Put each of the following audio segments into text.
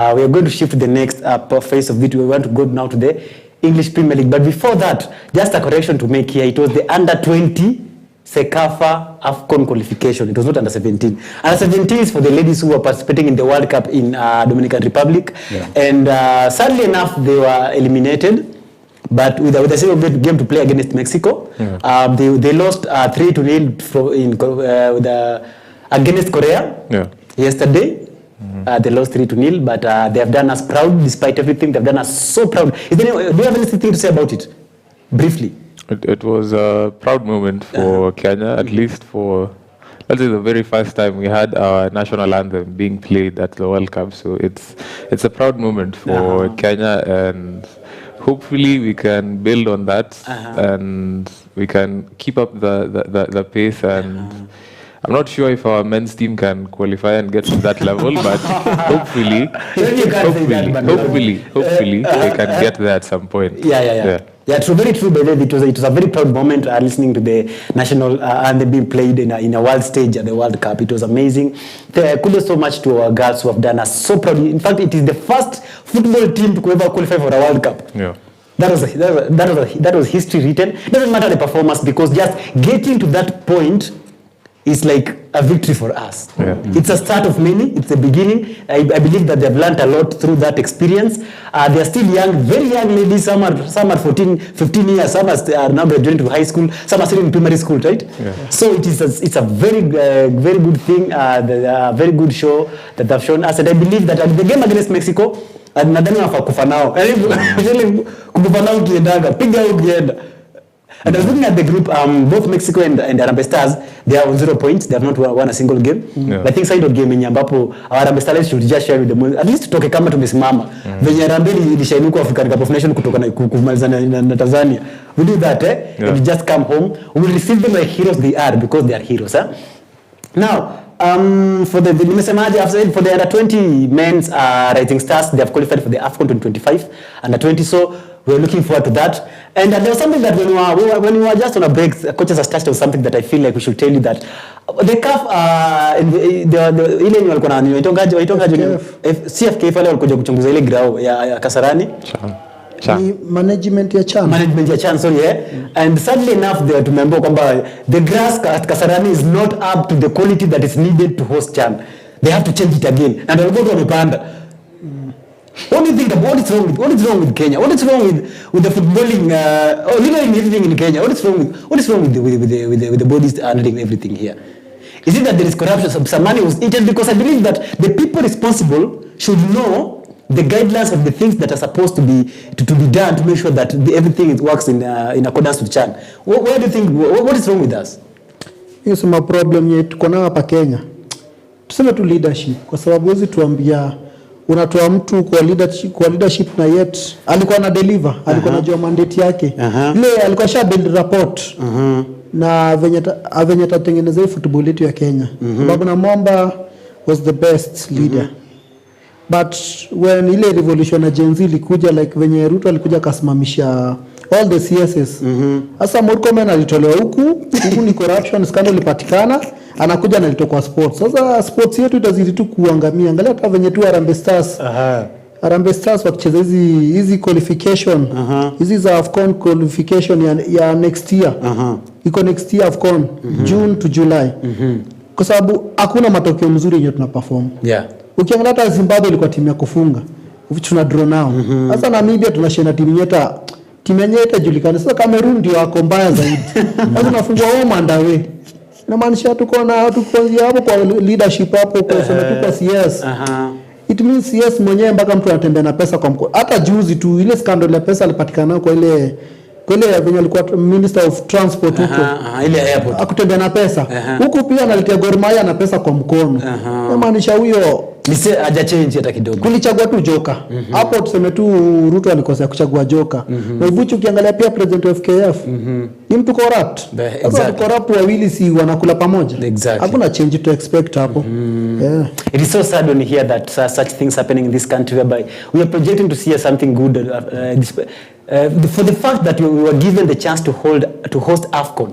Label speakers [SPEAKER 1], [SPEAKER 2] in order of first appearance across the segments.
[SPEAKER 1] We are going to shift to the next phase of it. We want to go now to the English Premier League. But before that, just a correction to make here. It was the under-20 Sekafa AFCON qualification. It was not under-17. Under-17 is for the ladies who were participating in the World Cup in Dominican Republic. Yeah. And sadly enough, they were eliminated. But with a single game to play against Mexico, yeah. They lost 3-0 against Korea yesterday. They lost 3-0, but they have done us proud despite everything. They've done us so proud. Do you have anything to say about it? Briefly.
[SPEAKER 2] It was a proud moment for Kenya, at least for, let's say, the very first time we had our national anthem being played at the World Cup. So it's a proud moment for Kenya, and hopefully we can build on that and we can keep up the pace. And I'm not sure if our men's team can qualify and get to that level, but hopefully we can get there at some point.
[SPEAKER 1] Yeah, true, very true. It was a very proud moment listening to the national anthem being played in a world stage at the World Cup. It was amazing. Kudos so much to our girls who have done us so proud. In fact, it is the first football team to ever qualify for a World Cup.
[SPEAKER 2] Yeah.
[SPEAKER 1] That was history written. It doesn't matter the performance, because just getting to that point is like a victory for us. Yeah. It's a start of many. It's the beginning. I believe that they've learned a lot through that experience. They are still young, very young ladies. Some are 14, 15 years. Some are now graduating to high school. Some are still in primary school, right? Yeah. So it's a very very good thing. A very good show that they've shown us. And I believe that the game against Mexico, nadhani wafakufa nao. Kukufa nao ukiendaga, piga ukienda. And I was looking at the group, both Mexico and Harambee Stars, they are on 0 points. They have not won a single game. But I think side of game in ambapo Harambee Stars should just share with them. At least tutoke kama tumesimama. Venye Harambee ilishainuka African Cup of Nations kutoka na kumalizana na Tanzania. We do that, and we just come home. We will receive them like heroes they are, because they are heroes. Now, for the under 20 men's Rising Stars, they have qualified for the AFCON 2025 under 20. So we're looking forward to that. And there was something that when we were just on a break, coaches has touched on something that I feel like we should tell you, that the CAF ile walikuwa na waitongaje CFK wale walikuja kuchunguza ile grao ya Kasarani.
[SPEAKER 3] Management ya CHAN.
[SPEAKER 1] Sorry, and sadly enough they tumeambiwa kwamba the grass at Kasarani is not up to the quality that is needed to host CHAN. They have to change it again. And walikuwa wamepanda. What do you think about what is wrong with Kenya? What is wrong with the footballing literally everything in Kenya? What is wrong with the bodies handling everything here? Is it that there is corruption? Some money was eaten? Because I believe that the people responsible should know the guidelines of the things that are supposed to be done to make sure that everything works in accordance with CHAN. What do you think? What is wrong with us?
[SPEAKER 3] Hiyo ma problem yetu tuko nayo hapa Kenya. Tuseme tu leadership, kwa sababu hizi tuambia unatoa mtu kwa leadership na yet alikuwa na deliver, alikuwa anajua mandate yake. Ile alikuwa sha build rapport. Na venye tatengeneza football yetu ya Kenya. Sababu na Mwamba was the best leader. But when ile revolution agency ilikuja, like venye Ruto alikuja kasimamisha all the CSS. Sasa Murkomen alitolewa huku ni corruption scandal ilipatikana, anakuja na alitoka sports. Sasa sports yetu itazidi tu kuangamia. Angalia hata venye tu Harambee Stars. Harambee Stars wakicheza hizi qualification. Hizi za AFCON qualification ya next year. Iko next year AFCON, June to July. Kwa sababu hakuna matokeo mzuri yenye tuna perform. Ukiangalia hata Zimbabwe ilikuwa timu ya kufunga. Tuna draw nao. Sasa Namibia tunashina timu yenyewe julikana. Sasa Cameroon ndio wako mbaya zaidi. Sasa tunafungwa home and away. Inamaanisha tuko na hapo kwa leadership hapo kwa sema tu kwa CS. It means CS mwenyewe mpaka mtu anatembea na pesa kwa mkono. Hata juzi tu ile scandal ya pesa alipatikana kwa ile venye alikuwa Minister of Transport huko.
[SPEAKER 1] Ile airport.
[SPEAKER 3] Akutembea na pesa. Huko pia analetea Gor Mahia na pesa kwa mkono. Inamaanisha huyo
[SPEAKER 1] haja change hata kidogo.
[SPEAKER 3] Kulichagua tu joka. Hapo tuseme tu Ruto alikosea kuchagua joka. Na Ibuchi ukiangalia pia president of FKF. Ni mtu corrupt. Sasa corrupt wawili si wanakula pamoja. Hakuna change to expect hapo.
[SPEAKER 1] It is so sad when you hear that such things happening in this country, whereby we are projecting to see something good for the fact that we were given the chance to host AFCON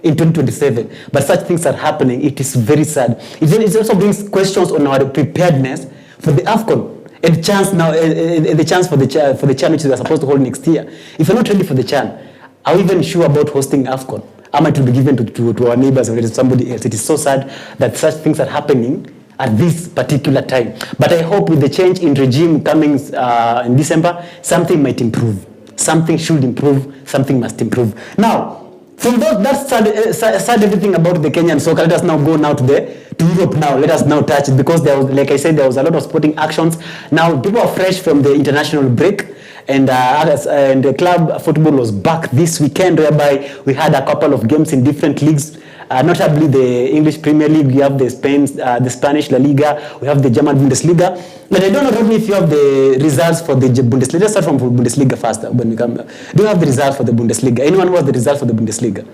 [SPEAKER 1] in 2027, but such things are happening. It is very sad. It also brings questions on our preparedness for the AFCON. And chance now, the chance for the CHAN which we are supposed to hold next year. If you're not ready for the CHAN, are we even sure about hosting AFCON? Am I to be given to our neighbors or to somebody else? It is so sad that such things are happening at this particular time. But I hope with the change in regime coming in December, something might improve. Something should improve. Something must improve. Now, from that sad everything about the Kenyan soccer, let us now go now to Europe now. Let us now touch it because there was, like I said, there was a lot of sporting actions. Now, people are fresh from the international break. And the club football was back this weekend, whereby we had a couple of games in different leagues, notably the English Premier League. We have the Spanish La Liga. We have the German Bundesliga. But I don't know, Rodney, if you have the results for the Bundesliga. Let's start from Bundesliga first. When we come, do you have the results for the Bundesliga? Anyone who has the results for the Bundesliga?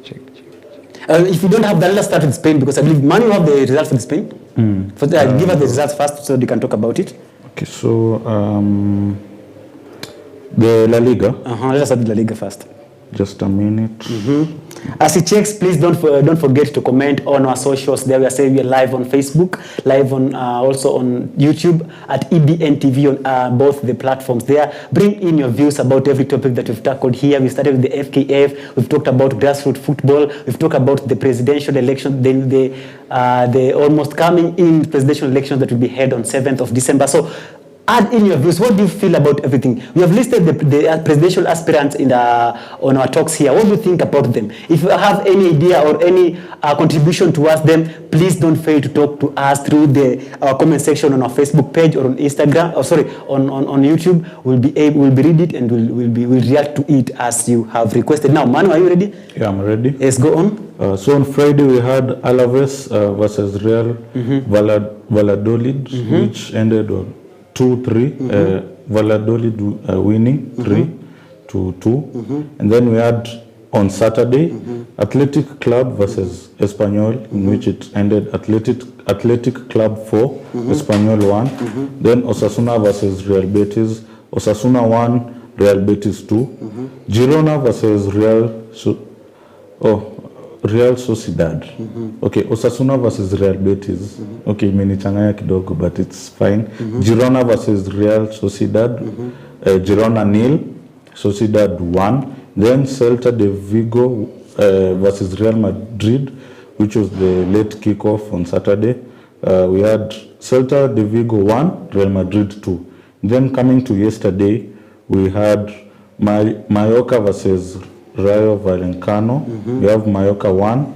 [SPEAKER 1] Check. If you don't have that, let's start with Spain, because I believe Manu have the results for the Spain. Give us the results first so we can talk about it.
[SPEAKER 4] Okay, so the La Liga.
[SPEAKER 1] Let's start with La Liga first.
[SPEAKER 4] Just a minute.
[SPEAKER 1] As he checks, please don't forget to comment on our socials. There we are saying we are live on Facebook, live on also on YouTube at EBN TV on both the platforms there. Bring in your views about every topic that we've tackled here. We started with the FKF. We've talked about grassroots football. We've talked about the presidential election, then the almost coming in presidential elections that will be held on 7th of December. So add in your views. What do you feel about everything? We have listed the presidential aspirants on our talks here. What do you think about them? If you have any idea or any contribution towards them, please don't fail to talk to us through the comment section on our Facebook page or on Instagram. On YouTube. We'll be read it and we'll react to it as you have requested. Now, Manu, are you ready?
[SPEAKER 4] Yeah, I'm ready.
[SPEAKER 1] Yes, go on.
[SPEAKER 4] So on Friday we had Alaves versus Real Valladolid, which ended on 2-3, Valladolid winning 3-2. And then we had on Saturday Athletic Club versus Espanyol, in which it ended Athletic Club 4, Espanyol 1. Then Osasuna versus Real Betis, Osasuna 1, Real Betis 2. Girona versus Real Sociedad. Okay, Osasuna versus Real Betis. Okay, imenichanganya kidogo, but it's fine. Girona versus Real Sociedad. Girona 0, Sociedad 1. Then Celta de Vigo versus Real Madrid, which was the late kickoff on Saturday. We had Celta de Vigo 1, Real Madrid 2. Then coming to yesterday, we had Mallorca versus Rayo Vallecano. We have Mallorca 1,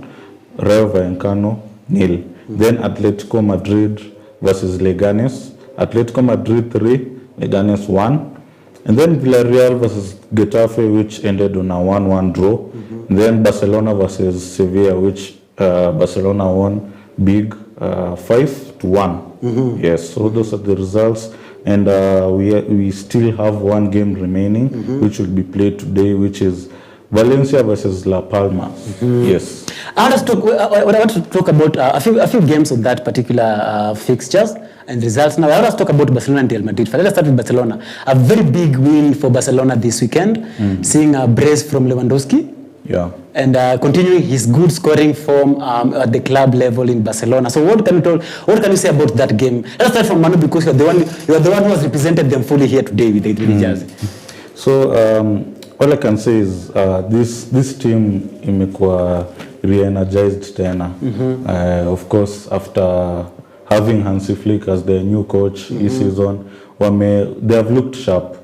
[SPEAKER 4] Rayo Vallecano 0. Then Atletico Madrid versus Leganes. Atletico Madrid 3, Leganes 1. And then Villarreal versus Getafe, which ended on a 1-1 draw. Then Barcelona versus Sevilla, which Barcelona won big 5-1. Yes, so those are the results. And we still have one game remaining, which will be played today, which is Valencia versus La Palmas. Yes.
[SPEAKER 1] I want to talk about a few games of that particular fixtures and results. Now, I want to talk about Barcelona and Real Madrid. Let's start with Barcelona. A very big win for Barcelona this weekend, seeing a brace from Lewandowski.
[SPEAKER 4] Yeah.
[SPEAKER 1] And continuing his good scoring form at the club level in Barcelona. So what can you say about that game? Let's start from Manu, because you're the one who has represented them fully here today with the jersey.
[SPEAKER 4] So all I can say is this team imekuwa re-energized tena. Of course, after having Hansi Flick as their new coach this season, they have looked sharp.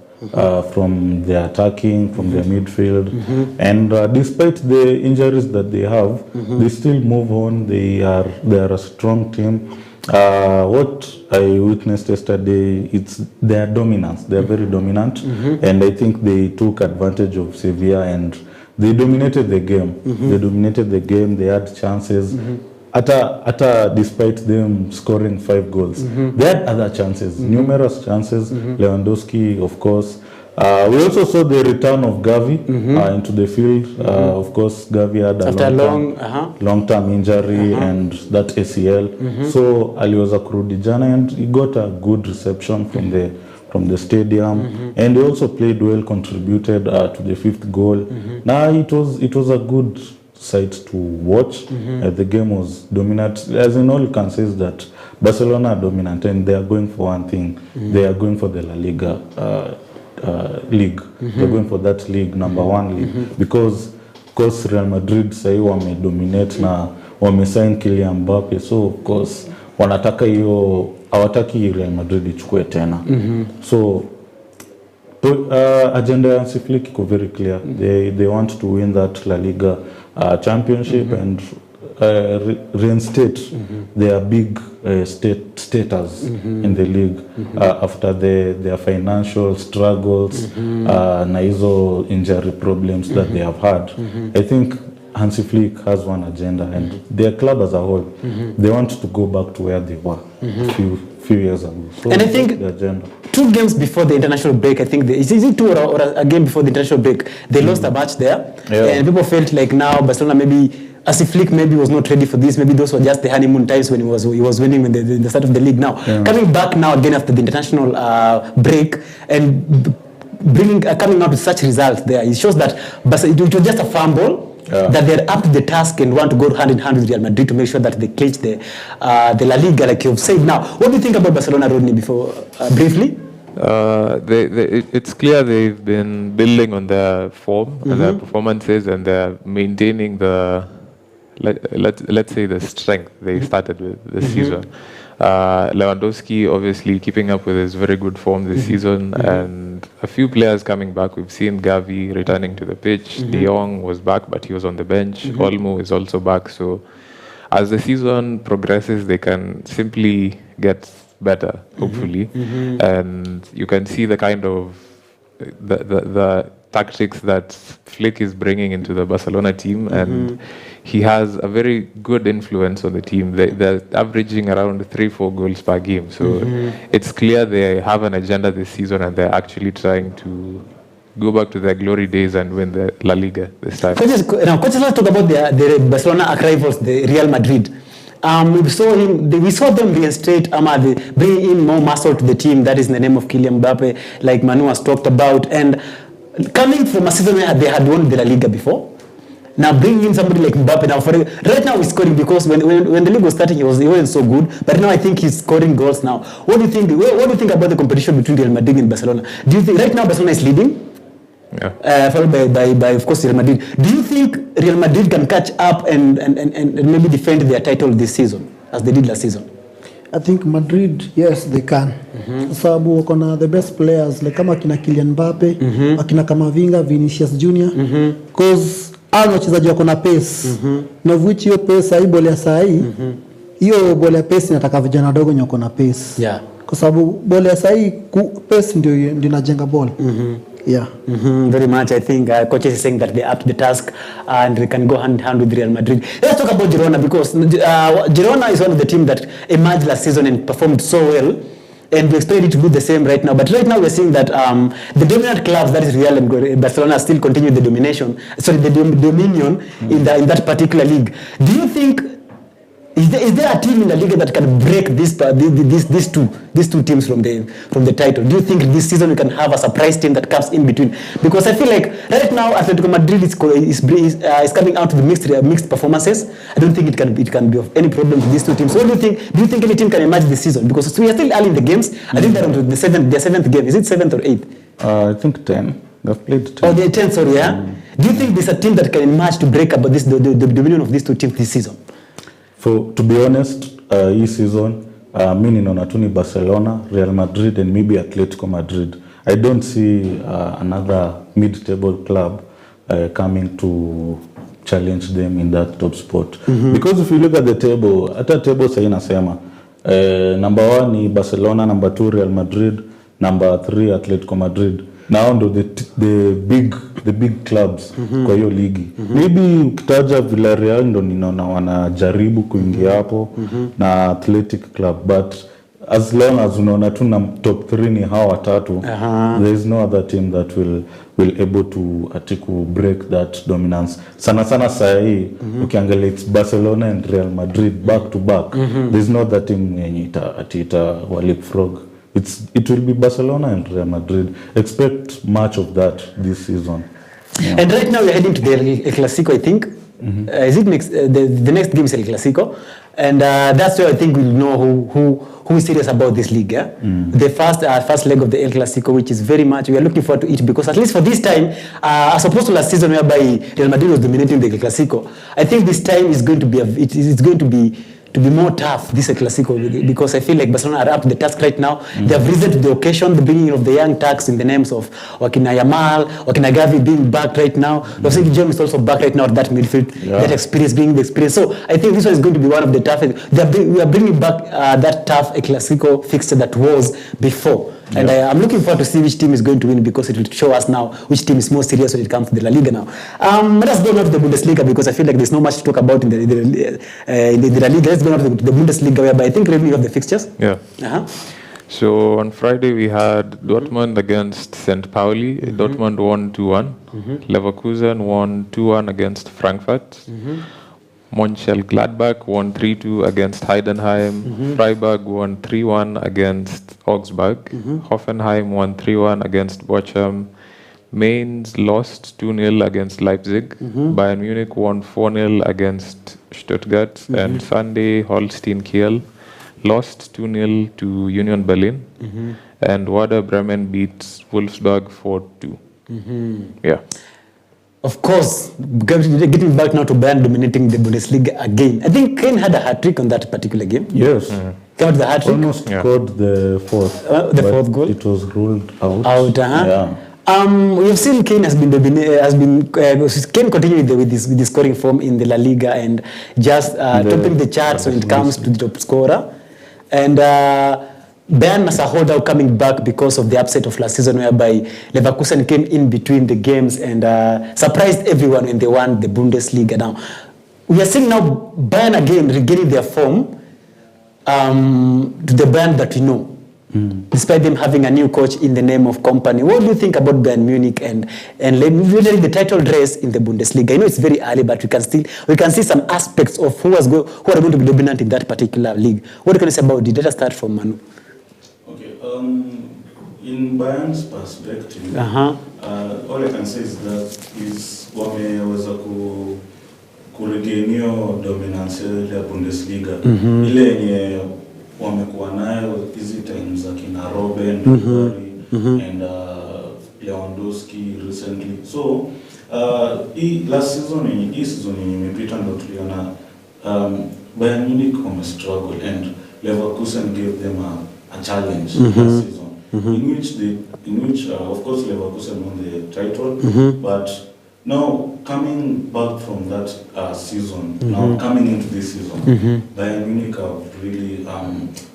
[SPEAKER 4] From their attacking, from their midfield, and despite the injuries that they have, they still move on. They are a strong team. What I witnessed yesterday, it's their dominance. They are very dominant, and I think they took advantage of Sevilla and they dominated the game. They dominated the game. They had chances. Despite them scoring 5 goals, they had other chances, numerous chances. Lewandowski, of course. We also saw the return of Gavi into the field. Of course, Gavi had a long-term injury and that ACL. So aliweza kurudi jana and he got a good reception from the stadium, and he also played well, contributed to the 5th goal. Now it was a good sight to watch. The game was dominant. As in, all you can say is that Barcelona are dominant and they are going for one thing. They are going for the La Liga league. They're going for that league, number one league. Because of course Real Madrid sahi wamedominate na wamesign Kylian Mbappe, so of course wanataka hiyo, hawataki Real Madrid ichukue tena. So agenda ya Hansi Flick iko very clear. They want to win that La Liga championship and reinstate their big status in the league after their financial struggles na hizo injury problems that they have had. I think Hansi Flick has one agenda, and their club as a whole, they want to go back to where they were few years ago. So
[SPEAKER 1] and I think
[SPEAKER 4] the agenda.
[SPEAKER 1] 2 games before the international break, I think is it 2 or a game before the international break, they lost a match there, and people felt like now Barcelona maybe Hansi Flick maybe was not ready for this. Maybe those were just the honeymoon times when he was winning when the start of the league. Now coming back now again after the international break and coming out with such results there, it shows that it was just a fumble. That they're up to the task and want to go hand in hand with Real Madrid to make sure that they clinch the La Liga, like you've said. Now, what do you think about Barcelona, Rodney? Before briefly.
[SPEAKER 2] It's clear they've been building on their form and their performances, and they're maintaining the let's say the strength they started with this season. Lewandowski obviously keeping up with his very good form this season, and a few players coming back. We've seen Gavi returning to the pitch. De Jong was back, but he was on the bench. Olmo is also back. So as the season progresses, they can simply get better, hopefully. And you can see the kind of the tactics that Flick is bringing into the Barcelona team, and he has a very good influence on the team. They're averaging around 3-4 goals per game, so it's clear they have an agenda this season, and they're actually trying to go back to their glory days and win the La Liga this time.
[SPEAKER 1] Coaches, let's talk about the Barcelona rivals, the Real Madrid. We saw them reinstate they bring in more muscle to the team. That is in the name of Kylian Mbappe, like Manu has talked about. And coming from a season where they had won the La Liga before, now bringing in somebody like Mbappe now. Right now he's scoring, because when the league was starting he wasn't so good, but now I think he's scoring goals now. What do you think? What do you think about the competition between Real Madrid and Barcelona? Do you think right now Barcelona is leading? Followed by of course Real Madrid. Do you think Real Madrid can catch up and maybe defend their title this season as they did last season?
[SPEAKER 3] I think Madrid, yes, they can. Sababu wako na the best players like kama kina Kylian Mbappe, akina Kamavinga, Vinicius Junior, because hao wachezaji wako na pace. Na which hiyo pace hii bole ya saa hii, hiyo bole ya pace inataka vijana wadogo wenye wako na pace.
[SPEAKER 1] Yeah.
[SPEAKER 3] Kwa sababu bole ya saa hii pace ndio inajenga ball. Yeah.
[SPEAKER 1] Very much. I think coaches is saying that they're up to the task and they can go hand in hand with Real Madrid. Let's talk about Girona, because Girona is one of the teams that emerged last season and performed so well, and we expect it to do the same right now. But right now we're seeing that the dominant clubs, that is Real and Barcelona, still continue the dominion in that particular league. Do you think is there a team in the league that can break these two teams from the title? Do you think this season we can have a surprise team that comes in between? Because I feel like right now Atletico Madrid is coming out to the mixed performances. I don't think it can be of any problem to these two teams. So what do you think? Do you think any team can emerge this season? Because we are still early in the games. I think they're on their seventh game. Is it 7th or 8th?
[SPEAKER 4] I think 10. They've played 10.
[SPEAKER 1] Oh, they're 10. Sorry, yeah. Do you think there's a team that can emerge to break up the dominion of these two teams this season?
[SPEAKER 4] To be honest, this season, mi ninaona tu ni Barcelona, Real Madrid and maybe Atletico Madrid. I don't see another mid-table club coming to challenge them in that top spot. Because if you look at the table, sasa inasema number 1 ni Barcelona, number 2 Real Madrid, number 3 Atletico Madrid. Now the big clubs kwa hiyo ligi. Maybe ukitaja Villarreal ndo ninaona wanajaribu kuingia hapo na Athletic Club, but as long as unaona tu na top 3 ni hawa watatu, there is no other team that will able to break that dominance. Sana saa hii ukiangalia it's Barcelona and Real Madrid back to back. There is no other team yenye ita walipfrog. It will be Barcelona and Real Madrid. Expect much of that this season. Yeah.
[SPEAKER 1] And right now we're heading to the El Clasico, I think. Is it next? The next game is El Clasico. And that's where I think we'll know who is serious about this league. Yeah? The first leg of the El Clasico, which is very much, we are looking forward to it, because at least for this time, as opposed to last season whereby Real Madrid was dominating the El Clasico, I think this time is going to be it's going to be more tough, this El Clasico, because I feel like Barcelona are up to the task right now. They have risen to the occasion, the bringing of the young Turks in the names of Wakina Yamal, Wakina Gavi being back right now. Jose Guillermo is also back right now at that midfield, that experience, bringing the experience. So I think this one is going to be one of the toughest. We are bringing back that tough El Clasico fixture that was before. And I'm looking forward to see which team is going to win, because it will show us now which team is more serious when it comes to the La Liga now. Let us go now to the Bundesliga, because I feel like there's not much to talk about in the La Liga. Let's go now to the Bundesliga, whereby I think really you have the fixtures.
[SPEAKER 2] Yeah. So on Friday we had Dortmund against St. Pauli. Dortmund won 2-1. Leverkusen won 2-1 against Frankfurt. Mönchengladbach won 3-2 against Heidenheim. Freiburg won 3-1 against Augsburg. Hoffenheim won 3-1 against Bochum. Mainz lost 2-0 against Leipzig. Bayern Munich won 4-0 against Stuttgart. And Sunday, Holstein Kiel lost 2-0 to Union Berlin. And Werder Bremen beat Wolfsburg 4-2. Yeah.
[SPEAKER 1] Of course, getting back now to Bayern dominating the Bundesliga again. I think Kane had a hat-trick on that particular game.
[SPEAKER 4] Yes.
[SPEAKER 1] Came out the hat-trick.
[SPEAKER 4] Almost scored the fourth.
[SPEAKER 1] The fourth goal.
[SPEAKER 4] It was ruled out.
[SPEAKER 1] We've seen Kane Kane continuing with his scoring form in the La Liga, and just topping the charts when it comes to the top scorer. And Bayern as a whole now coming back because of the upset of last season, whereby Leverkusen came in between the games and surprised everyone when they won the Bundesliga. Now we are seeing now Bayern again regaining their form to the Bayern that we know. Despite them having a new coach in the name of company. What do you think about Bayern Munich and really the title race in the Bundesliga? I know it's very early, but we can see some aspects of who are going to be dominant in that particular league. What can you say about it? Let us start from Manu.
[SPEAKER 5] Okay, in Bayern's perspective, all I can say is that wameweza kuregain dominance ya Bundesliga. Ile yenye wamekuwa nayo hizi times za kina Robben and Lewandowski recently. So last season imepita ndo tuliona Bayern Munich struggle, and Leverkusen gave them a challenge last season, in which of course Leverkusen won the title, but now coming back from that season, now coming into this season, Bayern Munich have really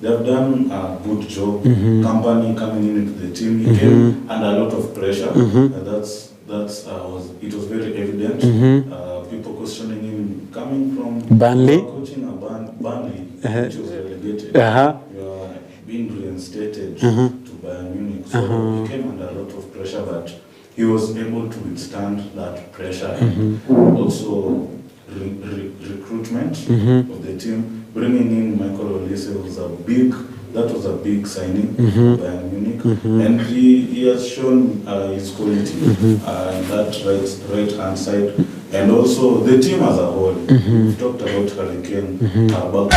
[SPEAKER 5] they've done a good job. Company coming into the team, he came under a lot of pressure. It was very evident. People questioning him coming from
[SPEAKER 1] Burnley,
[SPEAKER 5] coaching a Burnley, which was relegated. You are being reinstated to Bayern Munich, so he came under a lot of pressure, but he was able to withstand that pressure, and also recruitment of the team. Bringing in Michael Olise was a big signing for Bayern Munich, and he has shown his quality in that right hand side, and also the team as a whole. We talked about Harry Kane, about